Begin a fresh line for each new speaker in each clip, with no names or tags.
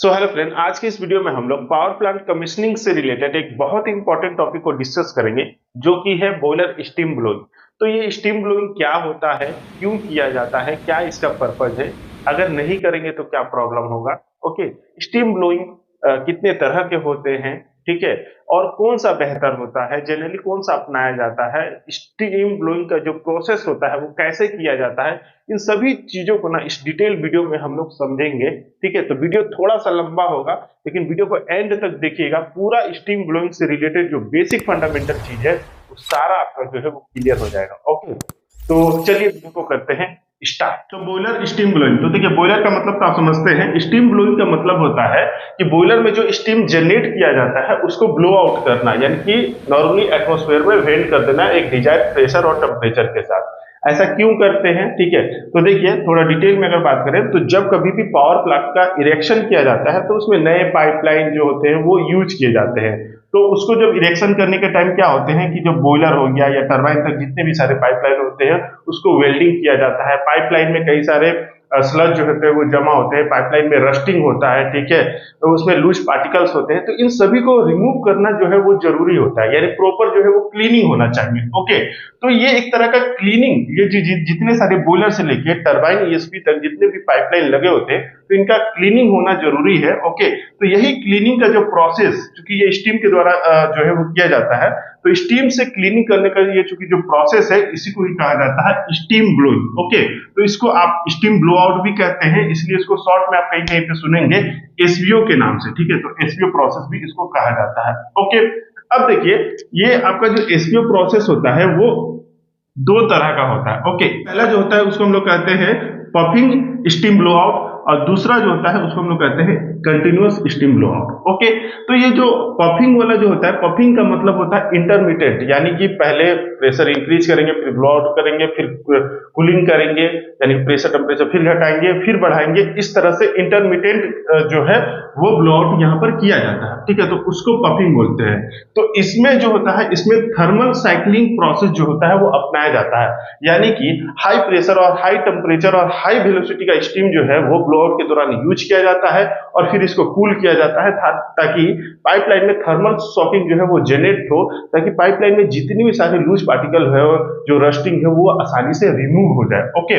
Hello friend, आज के इस वीडियो में हम लोग पावर प्लांट कमीशनिंग से रिलेटेड एक बहुत ही इंपॉर्टेंट टॉपिक को डिस्कस करेंगे, जो कि है बॉयलर स्टीम ब्लोइंग। तो ये स्टीम ब्लोइंग क्या होता है, क्यों किया जाता है, क्या इसका पर्पज है, अगर नहीं करेंगे तो क्या प्रॉब्लम होगा। ओके, स्टीम ब्लोइंग कितने तरह के होते हैं, ठीक है, और कौन सा बेहतर होता है, जनरली कौन सा अपनाया जाता है, स्टीम ब्लोइंग का जो प्रोसेस होता है वो कैसे किया जाता है, इन सभी चीजों को ना इस डिटेल वीडियो में हम लोग समझेंगे। ठीक है, तो वीडियो थोड़ा सा लंबा होगा, लेकिन वीडियो को एंड तक देखिएगा। पूरा स्टीम ब्लोइंग से रिलेटेड जो बेसिक फंडामेंटल चीज है वो सारा आपका जो है वो क्लियर हो जाएगा। ओके, तो चलिए वीडियो को करते हैं स्टार्ट। तो बॉयलर स्टीम ब्लोइंग, तो देखिए बॉयलर का मतलब तो आप समझते हैं। स्टीम ब्लोइंग का मतलब होता है कि बॉयलर में जो स्टीम जनरेट किया जाता है उसको ब्लो आउट करना, यानी कि नॉर्मली एटमॉस्फेयर में वेंट कर देना एक डिजायर्ड प्रेशर और टेम्परेचर के साथ। ऐसा क्यों करते हैं, ठीक है, तो देखिए थोड़ा डिटेल में अगर बात करें तो जब कभी भी पावर प्लांट का इरेक्शन किया जाता है तो उसमें नए पाइपलाइन जो होते हैं वो यूज किए जाते हैं। तो उसको जब इरेक्शन करने के टाइम क्या होते हैं कि जो बॉयलर हो गया या टरबाइन तक जितने भी सारे पाइपलाइन होते हैं उसको वेल्डिंग किया जाता है। पाइपलाइन में कई सारे स्लज जो होते हैं वो जमा होते हैं, पाइपलाइन में रस्टिंग होता है, ठीक है, तो उसमें लूज पार्टिकल्स होते हैं। तो इन सभी को रिमूव करना जो है वो जरूरी होता है, यानी प्रॉपर जो है वो क्लीनिंग होना चाहिए। ओके, तो ये एक तरह का क्लीनिंग, ये जितने सारे बॉयलर से लेके टरबाइन ईएसपी तक जितने भी पाइपलाइन लगे होते हैं तो इनका क्लीनिंग होना जरूरी है। ओके, तो यही क्लीनिंग का जो प्रोसेस, चूंकि ये स्टीम के द्वारा जो है वो किया जाता है, तो स्टीम से क्लीनिंग करने का ये चूंकि जो प्रोसेस है इसी को ही कहा जाता है स्टीम ब्लोइंग। ओके, तो इसको आप स्टीम ब्लो आउट भी कहते हैं, इसलिए इसको शॉर्ट में आप कहीं कहीं पे सुनेंगे एसवीओ के नाम से। ठीक है, तो एसवीओ प्रोसेस भी इसको कहा जाता है। ओके, अब देखिए ये आपका जो एसवीओ प्रोसेस होता है वो दो तरह का होता है। ओके, पहला जो होता है उसको हम लोग कहते हैं पफिंग स्टीम ब्लो आउट, और दूसरा जो होता है उसको हम लोग कहते हैं continuous steam blow out. Okay, तो ये जो पफिंग वाला जो होता है, पफिंग का मतलब होता है इंटरमीडिएट, यानी कि पहले प्रेशर इंक्रीज करेंगे, फिर ब्लो आउट करेंगे, फिर कूलिंग करेंगे, यानी प्रेशर टेम्परेचर फिर घटाएंगे, फिर बढ़ाएंगे, इस तरह से इंटरमीडिएट जो है वो ब्लो आउट यहाँ पर किया जाता है। ठीक है, तो उसको पफिंग बोलते हैं। तो इसमें जो होता है, इसमें थर्मल साइक्लिंग प्रोसेस जो होता है वो अपनाया जाता है, यानी कि हाई प्रेशर और हाई टेम्परेचर और हाई वेलोसिटी का स्टीम जो है वो ब्लो आउट के दौरान यूज किया जाता है, और फिर इसको कूल किया जाता है ताकि पाइपलाइन में थर्मल शॉकिंग जो है वो जनरेट हो, ताकि पाइपलाइन में जितनी भी सारे लूज पार्टिकल है, जो रस्टिंग है, वो आसानी से रिमूव हो जाए। ओके,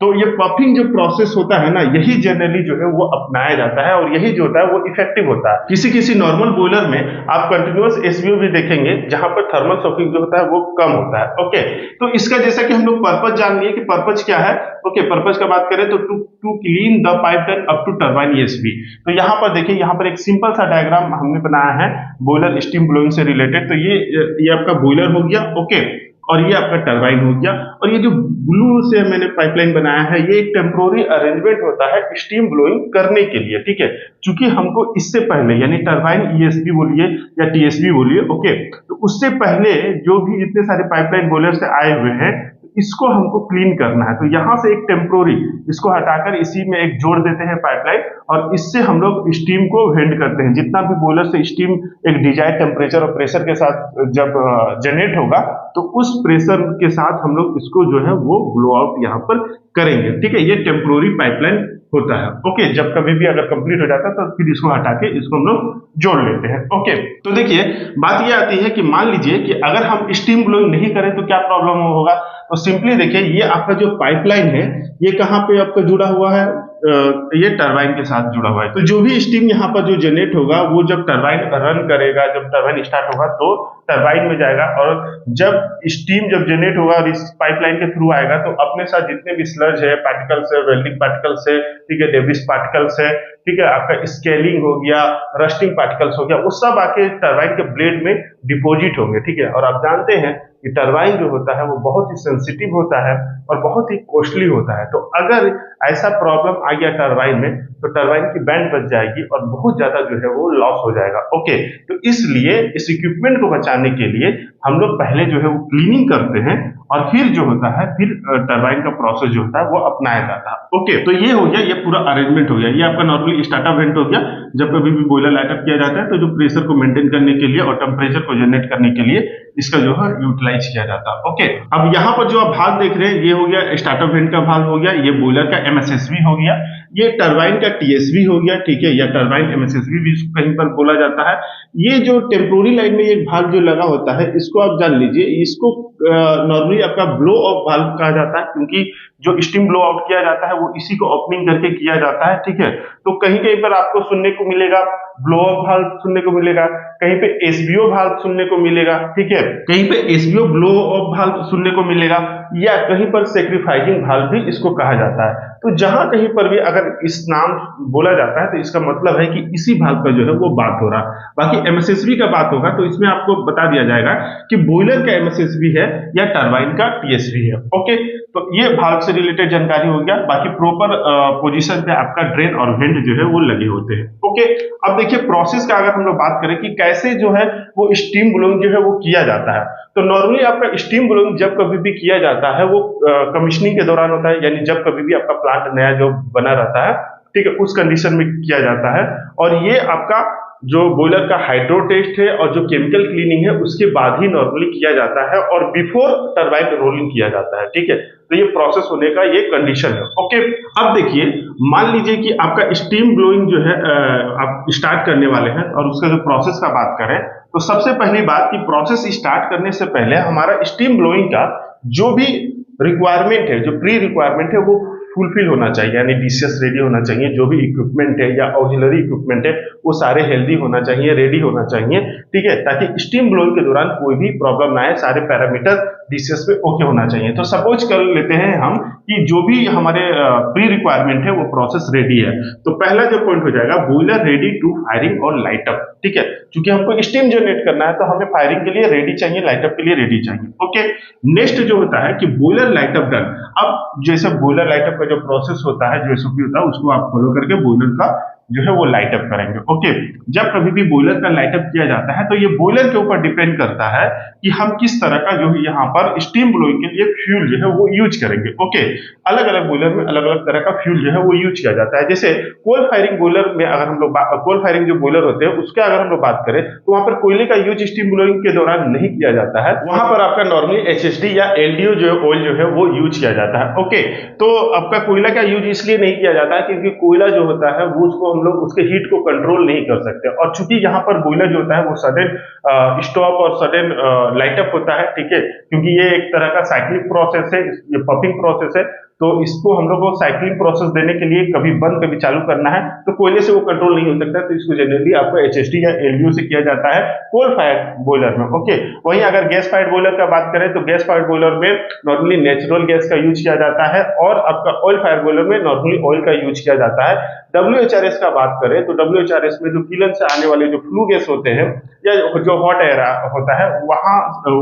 तो ये पफिंग जो प्रोसेस होता है ना, यही जनरली जो है वो अपनाया जाता है, और यही जो होता है वो इफेक्टिव होता है। किसी किसी नॉर्मल बॉयलर में आप कंटिन्यूअस एसवीओ भी देखेंगे जहां पर थर्मल शॉकिंग जो होता है वो कम होता है। ओके, तो इसका जैसा कि हम लोग पर्पज जान लिए कि पर्पज क्या है। ओके, पर्पज का बात करें तो to clean the pipeline up to turbine ESP. तो यहाँ पर देखिए, यहाँ पर एक सिंपल सा डायग्राम हमने बनाया है बॉयलर स्टीम ब्लोइंग से रिलेटेड। तो ये आपका बॉयलर हो गया। ओके, और ये आपका टरबाइन हो गया, और ये जो ब्लू से मैंने पाइपलाइन बनाया है ये एक टेम्पोररी अरेंजमेंट होता है स्टीम ब्लोइंग करने के लिए। ठीक है, क्योंकि हमको इससे पहले, यानी टरबाइन ईएसपी बोलिए या टीएसबी बोलिए, ओके, तो उससे पहले जो भी जितने सारे पाइपलाइन बॉयलर से आए हुए हैं इसको हमको क्लीन करना है। तो यहां से एक टेम्पोररी इसको हटाकर इसी में एक जोड़ देते हैं पाइपलाइन, और इससे हम लोग स्टीम को वेंट करते हैं। जितना भी बॉयलर से स्टीम एक डिजायर्ड टेम्परेचर और प्रेशर के साथ जब जनरेट होगा तो उस प्रेशर के साथ हम लोग इसको जो है वो ब्लो आउट यहाँ पर करेंगे। ठीक है, ये टेम्पोररी पाइपलाइन होता है। ओके, जब कभी भी अगर कंप्लीट हो जाता है तो फिर इसको हटा के इसको हम लोग जोड़ लेते हैं। ओके, तो देखिए बात ये आती है कि मान लीजिए कि अगर हम स्टीम ब्लोइंग नहीं करें तो क्या प्रॉब्लम होगा। तो सिंपली देखिए, ये आपका जो पाइपलाइन है ये कहाँ पे आपका जुड़ा हुआ है, ये टरबाइन के साथ जुड़ा हुआ है। तो जो भी स्टीम यहाँ पर जो जनरेट होगा वो जब टरबाइन रन करेगा, जब टरबाइन स्टार्ट होगा तो टरबाइन में जाएगा, और जब स्टीम जब जनरेट होगा और इस पाइपलाइन के थ्रू आएगा तो अपने साथ जितने भी स्लज है, पार्टिकल्स है, वेल्डिंग पार्टिकल्स है, ठीक है, डेब्रिस पार्टिकल्स है, ठीक है, आपका स्केलिंग हो गया, रस्टिंग पार्टिकल्स हो गया, वो सब आके टरबाइन के ब्लेड में डिपॉजिट होंगे। ठीक है, और आप जानते हैं कि टरबाइन जो होता है वो बहुत ही सेंसिटिव होता है और बहुत ही कॉस्टली होता है। तो अगर ऐसा प्रॉब्लम आ गया टरबाइन में तो टरबाइन की बैंड बच जाएगी और बहुत ज्यादा जो है वो लॉस हो जाएगा। ओके, तो इसलिए इस इक्विपमेंट को बचाने के लिए हम लोग पहले जो है वो क्लीनिंग करते हैं, और फिर जो होता है फिर टरबाइन का प्रोसेस जो होता है वो अपनाया जाता है। ओके, तो ये हो गया, ये पूरा अरेंजमेंट हो गया। ये आपका नॉर्मली स्टार्टअप वेंट हो गया। जब कभी भी बॉयलर लाइटअप किया जाता है तो जो प्रेशर को मेंटेन करने के लिए और टेम्परेचर को जनरेट करने के लिए इसका जो है यूटिलाइज किया जाता है। ओके, अब यहाँ पर जो आप भाग देख रहे हैं ये हो गया स्टार्टअप वेंट का भाग हो गया, ये बॉयलर का एमएसएसवी हो गया, ये टरबाइन का टीएसवी हो गया, ठीक है, या टरबाइन एमएसएसवी भी इसको कहीं पर बोला जाता है। ये जो टेम्पोररी लाइन में एक भाग जो लगा होता है, इसको आप जान लीजिए, इसको नॉर्मली आपका ब्लो ऑफ वाल्व कहा जाता है, क्योंकि जो स्टीम ब्लो आउट किया जाता है वो इसी को ओपनिंग करके किया जाता है, ठीक है। तो कहीं कहीं पर आपको सुनने को मिलेगा ब्लो ऑफ वाल्व सुनने को मिलेगा, कहीं पे एसबीओ वाल्व सुनने को मिलेगा, ठीक है, कहीं पे एसबीओ ब्लो ऑफ वाल्व सुनने को मिलेगा, या कहीं पर सैक्रिफाइसिंग वाल्व भी इसको कहा जाता है। तो जहां कहीं पर भी अगर इस नाम बोला जाता है तो इसका मतलब है कि इसी वाल्व का जो है वो बात हो रहा है। बाकी एमएसएसवी का बात होगा तो इसमें आपको बता दिया जाएगा कि बॉयलर का एमएसएसवी है या टरबाइन का टीएसवी है। ओके, तो ये भाग से रिलेटेड जानकारी हो गया। बाकी प्रॉपर पोजीशन पे आपका ड्रेन और वेंट जो है वो लगे होते हैं। ओके, अब देखिए प्रोसेस का अगर हम लोग बात करें कि कैसे जो है वो स्टीम ब्लोइंग जो है वो किया जाता है, तो नॉर्मली आपका स्टीम ब्लोइंग जब कभी भी किया जाता है वो कमीशनिंग के दौरान होता है, यानी जब कभी भी आपका प्लांट नया जो बना रहता है, ठीक है, उस कंडीशन में किया जाता है। और ये आपका जो बॉयलर का हाइड्रो टेस्ट है और जो केमिकल क्लीनिंग है उसके बाद ही नॉर्मली किया जाता है और बिफोर टरबाइन रोलिंग किया जाता है, ठीक है। तो ये प्रोसेस होने का ये कंडीशन है। ओके, अब देखिए मान लीजिए कि आपका स्टीम ब्लोइंग जो है आप स्टार्ट करने वाले हैं और उसका जो प्रोसेस का बात करें तो सबसे पहली बात कि प्रोसेस स्टार्ट करने से पहले हमारा स्टीम ब्लोइंग का जो भी रिक्वायरमेंट है, जो प्री रिक्वायरमेंट है वो फुलफिल होना चाहिए, यानी डीसीएस रेडी होना चाहिए, जो भी इक्विपमेंट है या ऑक्सिलरी इक्विपमेंट है वो सारे हेल्दी होना चाहिए, रेडी होना चाहिए, ठीक है, ताकि स्टीम ब्लोइंग के दौरान कोई भी प्रॉब्लम ना आए, सारे पैरामीटर डीसीएस पे ओके होना चाहिए। तो सपोज कर लेते हैं हम कि जो भी हमारे प्री रिक्वायरमेंट है वो प्रोसेस रेडी है, तो पहला जो पॉइंट हो जाएगा बॉयलर रेडी टू फायरिंग और लाइटअप, ठीक है, क्योंकि हमको स्टीम जनरेट करना है तो हमें फायरिंग के लिए रेडी चाहिए, लाइटअप के लिए रेडी चाहिए। ओके, नेक्स्ट जो होता है कि बॉयलर लाइटअप डन। अब जैसे बॉयलर लाइटअप का जो प्रोसेस होता है, जो एसओपी होता है, उसको आप फॉलो करके बॉयलर का जो है वो लाइटअप करेंगे। ओके, जब कभी भी बॉयलर का लाइटअप किया जाता है तो ये बॉयलर के ऊपर डिपेंड करता है कि हम किस तरह का जो है यहाँ पर स्टीम ब्लोइंग के लिए फ्यूल जो है वो यूज करेंगे। ओके, अलग अलग बॉयलर में अलग अलग तरह का फ्यूल जो है वो यूज किया जाता है। जैसे कोल फायरिंग बॉयलर में अगर हम लोग कोल फायरिंग जो बॉयलर होते हैं उसके अगर हम लोग बात करें तो वहां पर कोयले का यूज स्टीम ब्लोइंग के दौरान नहीं किया जाता है, वहां पर आपका नॉर्मली एचएसडी या एलडीओ जो ऑयल जो है वो यूज किया जाता है। ओके, तो आपका कोयला का यूज इसलिए नहीं किया जाता है क्योंकि कोयला जो होता है वो उसको हम लोग उसके हीट को कंट्रोल नहीं कर सकते, और चूंकि यहाँ पर बॉयलर जो होता है वो सडन स्टॉप और सडन लाइटअप होता है, ठीक है, क्योंकि ये एक तरह का साइक्लिक प्रोसेस है, ये पफिंग प्रोसेस है, तो इसको हम लोग को साइक्लिंग प्रोसेस देने के लिए कभी बंद कभी चालू करना है, तो कोयले से वो कंट्रोल नहीं हो सकता, तो इसको जनरली आपको एचएसडी या एलडीओ से किया जाता है कोल फायर्ड बॉयलर में। ओके, वहीं अगर गैस फायर्ड बॉयलर का बात करें तो गैस फायर्ड बॉयलर में नॉर्मली नेचुरल गैस का यूज किया जाता है, और आपका ऑयल फायर्ड बॉयलर में नॉर्मली ऑयल का यूज किया जाता है। WHRS का बात करें तो WHRS में जो किलन से आने वाले जो फ्लू गैस होते हैं या जो हॉट एयर होता है वहां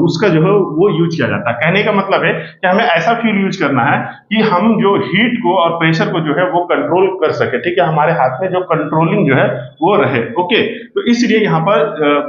उसका जो है वो यूज किया जाता है। कहने का मतलब है कि हमें ऐसा फ्यूल यूज करना है कि हम जो हीट को और प्रेशर को जो है वो कंट्रोल कर सके, ठीक है, हमारे हाथ में जो कंट्रोलिंग जो है वो रहे। ओके, तो इसलिए यहाँ पर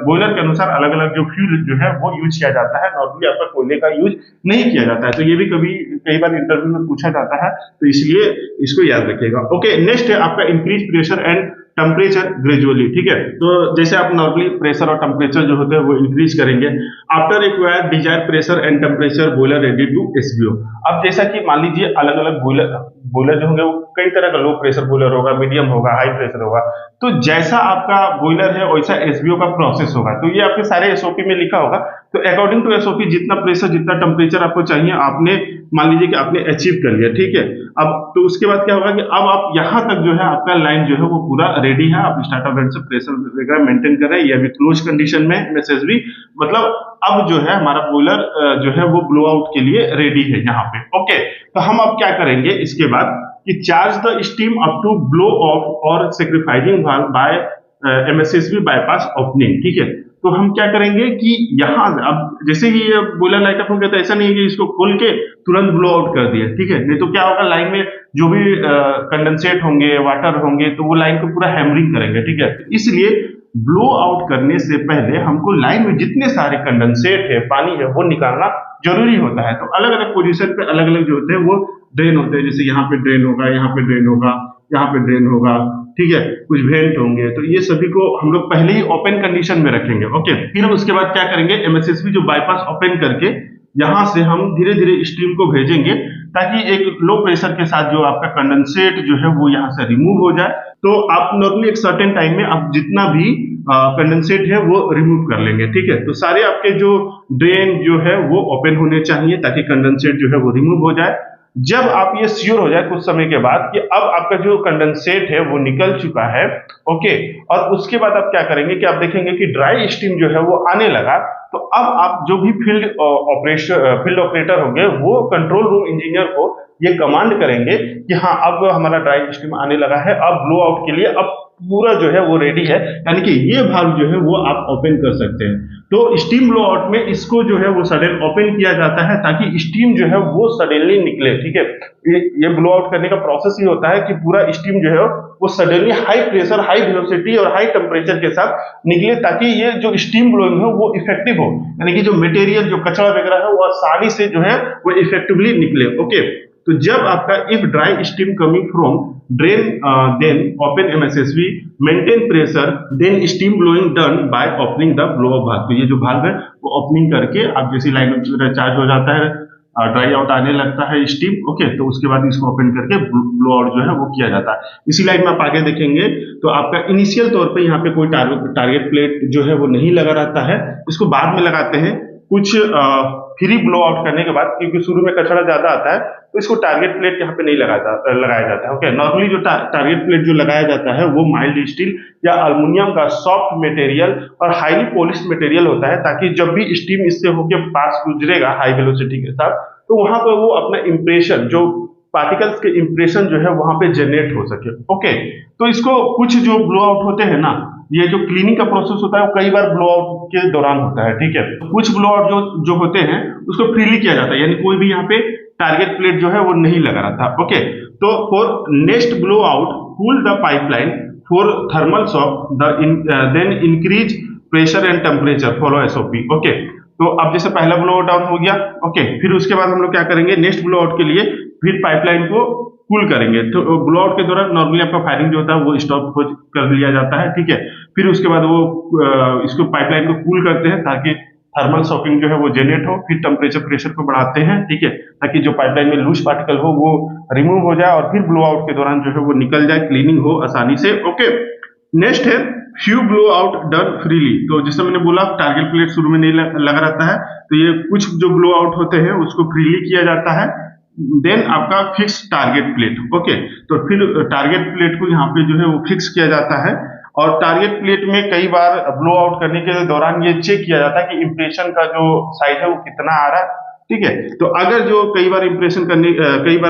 बॉयलर के अनुसार अलग अलग जो फ्यूल जो है वो यूज किया जाता है, नॉर्मली आपका कोयले का यूज नहीं किया जाता है। तो ये भी कई बार इंटरव्यू में पूछा जाता है, तो इसलिए इसको याद रखिएगा। ओके, नेक्स्ट है आपका increase pressure and temperature gradually, ठीक है, तो जैसे आप नॉर्मली प्रेशर और टेम्परेचर जो होते हैं वो इंक्रीज करेंगे after required desire pressure and temperature boiler ready to SBO. अब जैसा कि मान लीजिए अलग अलग बॉयलर जो होंगे वो कई तरह का लो प्रेशर बॉयलर होगा, मीडियम होगा, हाई प्रेशर होगा, तो जैसा आपका बॉयलर है वैसा एसबीओ का प्रोसेस होगा। तो ये आपके सारे एसओपी में लिखा होगा, तो अकॉर्डिंग टू एसओपी जितना प्रेशर जितना टेम्परेचर आपको चाहिए आपने मान लीजिए कि आपने अचीव कर लिया, ठीक है। अब तो उसके बाद क्या होगा कि अब आप यहाँ तक जो है आपका लाइन जो है वो पूरा रेडी है, आप स्टार्टअप एंड से प्रेशर वगैरह मेंटेन कर रहे हैं, ये अभी क्लोज कंडीशन में मैसेज भी, मतलब अब जो है हमारा बॉयलर जो है वो ब्लो आउट के लिए रेडी है यहाँ पे। ओके, तो हम अब क्या करेंगे इसके बाद कि charge the steam up to blow off और sacrificing valve by MSSV bypass opening, ठीक है। तो हम क्या करेंगे कि यहाँ अब जैसे ही ये बॉयलर लाइटअप हो गया तो ऐसा नहीं है कि इसको खोल के तुरंत ब्लो आउट कर दिया, ठीक है, नहीं तो क्या होगा लाइन में जो भी कंडेंसेट होंगे, वाटर होंगे, तो वो लाइन को पूरा हैमरिंग करेंगे, ठीक है। इसलिए ब्लो आउट करने से पहले हमको लाइन में जितने सारे कंडेंसेट है, पानी है, वो निकालना जरूरी होता है। तो अलग अलग पोजीशन पे अलग अलग जो होते हैं वो ड्रेन होते हैं, जैसे यहाँ पे ड्रेन होगा, यहाँ पे ड्रेन होगा, यहाँ पे ड्रेन होगा, ठीक है, कुछ वेंट होंगे, तो ये सभी को हम लोग पहले ही ओपन कंडीशन में रखेंगे। ओके, फिर उसके बाद क्या करेंगे, एमएसएसवी जो बाईपास ओपन करके यहाँ से हम धीरे धीरे स्ट्रीम को भेजेंगे ताकि एक लो प्रेशर के साथ जो आपका कंडेंसेट जो है वो यहाँ से रिमूव हो जाए। तो आप नॉर्मली एक सर्टेन टाइम में आप जितना भी कंडेंसेट है वो रिमूव कर लेंगे, ठीक है। तो सारे आपके जो ड्रेन जो है वो ओपन होने चाहिए ताकि कंडेंसेट जो है वो रिमूव हो जाए। जब आप ये श्योर हो जाए कुछ समय के बाद कि अब आपका जो कंडेंसेट है वो निकल चुका है, ओके, और उसके बाद आप क्या करेंगे कि आप देखेंगे कि ड्राई स्टीम जो है वो आने लगा। तो अब आप जो भी फील्ड ऑपरेटर होंगे वो कंट्रोल रूम इंजीनियर को ये कमांड करेंगे कि हाँ अब हमारा ड्राई स्टीम आने लगा है, अब ब्लो आउट के लिए अब पूरा जो है वो रेडी है, यानी कि ये वाल्व जो है वो आप ओपन कर सकते हैं। तो स्टीम ब्लो आउट में इसको जो है वो सडन ओपन किया जाता है ताकि स्टीम जो है वो सडनली निकले, ठीक है। ये ब्लो आउट करने का प्रोसेस ही होता है कि पूरा स्टीम जो है वो suddenly high pressure, high velocity और हाई टेम्परेचर के साथ निकले ताकि ये जो स्टीम ब्लोइंग है वो इफेक्टिव हो, यानी कि जो मटेरियल जो कचरा वगैरह है वो आसानी से जो है वो इफेक्टिवली निकले, ओके। तो जब आपका if dry steam coming from drain then open MSSV maintain pressure then steam blowing done by opening the blow out valve. तो ये जो वाल्व है वो ओपनिंग करके आप जैसी लाइन चार्ज हो जाता है, ड्राई आउट आने लगता है स्टीम, ओके, तो उसके बाद इसको ओपन करके ब्लो आउट जो है वो किया जाता है। इसी लाइन में आप आगे देखेंगे तो आपका इनिशियल तौर पे यहाँ पे कोई टारगेट प्लेट जो है वो नहीं लगा रहता है, इसको बाद में लगाते हैं कुछ फ्री ब्लो आउट करने के बाद, क्योंकि शुरू में कचरा ज्यादा आता है तो इसको टारगेट प्लेट यहाँ पे नहीं लगाया जाता है, ओके। नॉर्मली जो टारगेट प्लेट जो लगाया जाता है वो माइल्ड स्टील या अल्युमिनियम का सॉफ्ट मटेरियल और हाईली पॉलिश्ड मटेरियल होता है ताकि जब भी स्टीम इससे होके पास गुजरेगा हाई वेलोसिटी के साथ तो वहां पर वो अपना इंप्रेशन जो पार्टिकल्स के इंप्रेशन जो है वहां पे जनरेट हो सके, ओके। तो इसको कुछ जो ब्लो आउट होते हैं ना, ये जो क्लीनिंग का प्रोसेस होता है वो कई बार ब्लो आउट के दौरान होता है, ठीक है। तो कुछ ब्लो आउट जो होते हैं उसको फ्रीली किया जाता है, यानी कोई भी यहाँ पे टारगेट प्लेट जो है वो नहीं लगा रहता, ओके। तो for next blow out cool the pipeline for thermal shock then increase pressure and temperature follow SOP, okay. तो अब जैसे पहला ब्लो आउट डाउन हो गया, ओके, फिर उसके बाद हम लोग क्या करेंगे, नेक्स्ट ब्लो आउट के लिए फिर पाइपलाइन को कूल करेंगे। तो ब्लो आउट के दौरान नॉर्मली आपका फायरिंग जो होता है वो स्टॉप कर लिया जाता है, ठीक है। फिर उसके बाद वो इसको पाइपलाइन को कूल करते हैं ताकि थर्मल शॉकिंग जो है वो जनरेट हो, फिर टेम्परेचर प्रेशर को बढ़ाते हैं, ठीक है, ताकि जो पाइपलाइन में लूज पार्टिकल हो वो रिमूव हो जाए और फिर ब्लो आउट के दौरान जो है वो निकल जाए, क्लीनिंग हो आसानी से, ओके। नेक्स्ट है few blow out done freely. तो जैसे मैंने बोला टारगेट प्लेट शुरू में नहीं लगा रहता है, तो ये कुछ जो ब्लो आउट होते हैं उसको फ्रीली किया जाता है। देन आपका फिक्स टारगेट प्लेट, ओके। तो फिर टारगेट प्लेट को यहाँ पे जो है वो फिक्स किया जाता है और टारगेट प्लेट में कई बार ब्लो आउट करने के दौरान ये चेक किया जाता है कि इंप्रेशन का जो साइज है वो कितना आ रहा है, ठीक है। तो अगर जो कई बार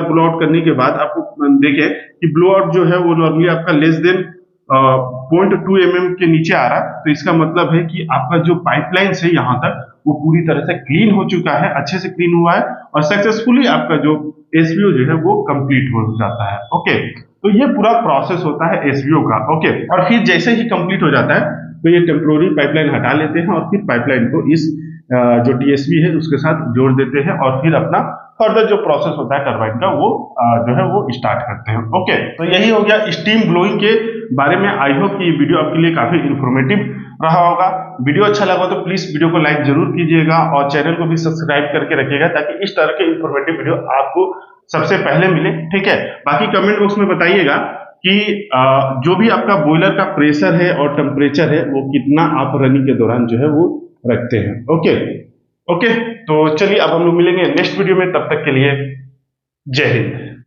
ब्लो आउट करने के बाद आपको देखें कि ब्लो आउट जो है वो नॉर्मली आपका लेस देन 0.2 mm के नीचे आ रहा है, तो इसका मतलब है कि आपका जो पाइपलाइन है यहाँ तक वो पूरी तरह से क्लीन हो चुका है, अच्छे से क्लीन हुआ है और सक्सेसफुली आपका जो एसवीओ जो है वो कंप्लीट हो जाता है, ओके। तो ये पूरा प्रोसेस होता है एसवीओ का, ओके। और फिर जैसे ही कंप्लीट हो जाता है तो ये टेम्पोररी पाइपलाइन हटा लेते हैं और फिर पाइपलाइन को इस जो टीएसवी है उसके साथ जोड़ देते हैं और फिर अपना फर्दर जो प्रोसेस होता है टरबाइन का वो जो है वो स्टार्ट करते हैं, ओके। तो यही हो गया स्टीम ब्लोइंग के बारे में। आई होप कि ये वीडियो आपके लिए काफी इंफॉर्मेटिव रहा होगा। वीडियो अच्छा लगा तो प्लीज वीडियो को लाइक जरूर कीजिएगा और चैनल को भी सब्सक्राइब करके रखिएगा ताकि इस तरह के इंफॉर्मेटिव वीडियो आपको सबसे पहले मिले, ठीक है। बाकी कमेंट बॉक्स में बताइएगा कि जो भी आपका बॉयलर का प्रेशर है और टेम्परेचर है वो कितना आप रनिंग के दौरान जो है वो रखते हैं, ओके। ओके, तो चलिए अब हम लोग मिलेंगे नेक्स्ट वीडियो में, तब तक के लिए जय हिंद।